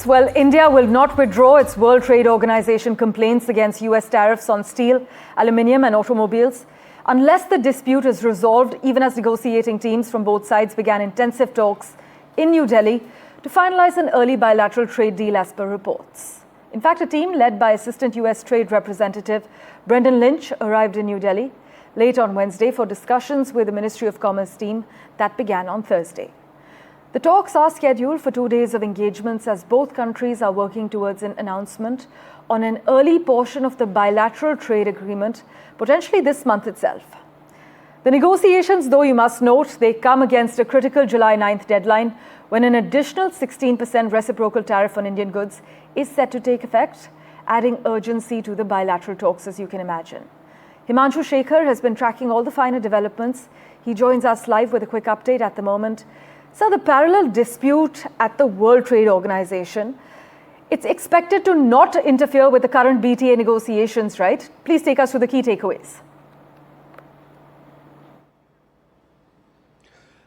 Well, India will not withdraw its World Trade Organization complaints against US tariffs on steel, aluminium and automobiles unless the dispute is resolved, even as negotiating teams from both sides began intensive talks in New Delhi to finalize an early bilateral trade deal as per reports. In fact, a team led by Assistant US Trade Representative Brendan Lynch arrived in New Delhi late on Wednesday for discussions with the Ministry of Commerce team that began on Thursday. The talks are scheduled for 2 days of engagements as both countries are working towards an announcement on an early portion of the bilateral trade agreement, potentially this month itself. The negotiations, though, you must note, they come against a critical July 9th deadline when an additional 16% reciprocal tariff on Indian goods is set to take effect, adding urgency to the bilateral talks, as you can imagine. Himanshu Shekhar has been tracking all the finer developments. He joins us live with a quick update at the moment. So the parallel dispute at the World Trade Organization, it's expected to not interfere with the current BTA negotiations, right? Please take us through the key takeaways.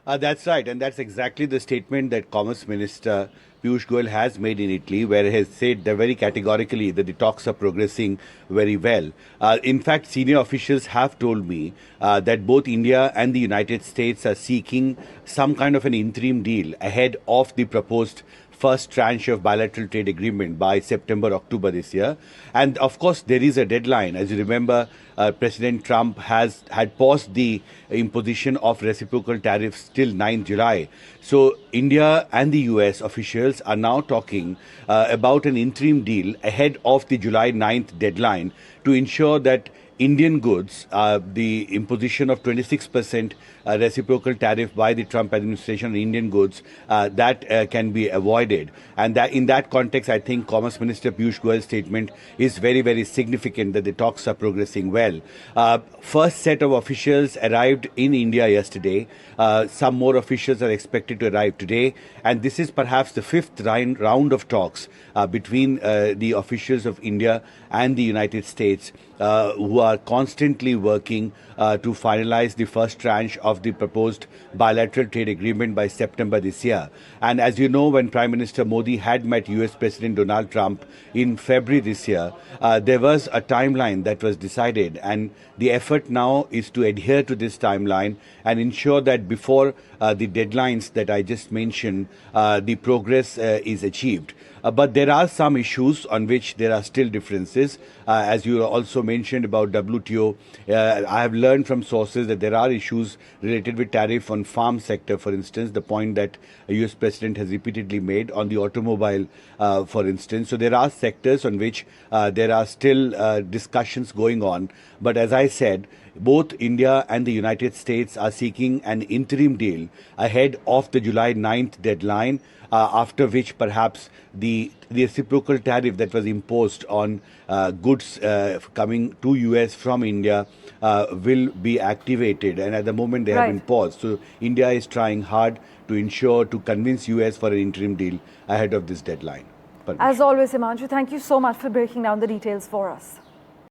That's right, and that's exactly the statement that Commerce Minister Piyush Goyal has made in Italy, where he has said very categorically that the talks are progressing very well. In fact, senior officials have told me that both India and the United States are seeking some kind of an interim deal ahead of the proposed first tranche of bilateral trade agreement by September, October this year. And of course, there is a deadline. As you remember, President Trump had paused the imposition of reciprocal tariffs till 9th July. So India and the US officials are now talking about an interim deal ahead of the July 9th deadline to ensure that Indian goods, the imposition of 26% reciprocal tariff by the Trump administration on Indian goods, that can be avoided. And that in that context, I think Commerce Minister Piyush Goyal's statement is very, very significant that the talks are progressing well. First set of officials arrived in India yesterday. Some more officials are expected to arrive today. And this is perhaps the fifth round of talks between the officials of India and the United States, who are constantly working to finalize the first tranche of the proposed bilateral trade agreement by September this year. And as you know, when Prime Minister Modi had met US President Donald Trump in February this year, there was a timeline that was decided, and the effort now is to adhere to this timeline and ensure that before the deadlines that I just mentioned, the progress is achieved. But there are some issues on which there are still differences. As you also mentioned about WTO, I have learned from sources that there are issues related with tariff on farm sector, for instance, the point that a US President has repeatedly made on the automobile, for instance. So there are sectors on which there are still discussions going on. But as I said, both India and the United States are seeking an interim deal ahead of the July 9th deadline, after which perhaps the reciprocal tariff that was imposed on goods coming to US from India will be activated. And at the moment they have been paused. So India is trying hard to convince US for an interim deal ahead of this deadline. As always, Himanshu, thank you so much for breaking down the details for us.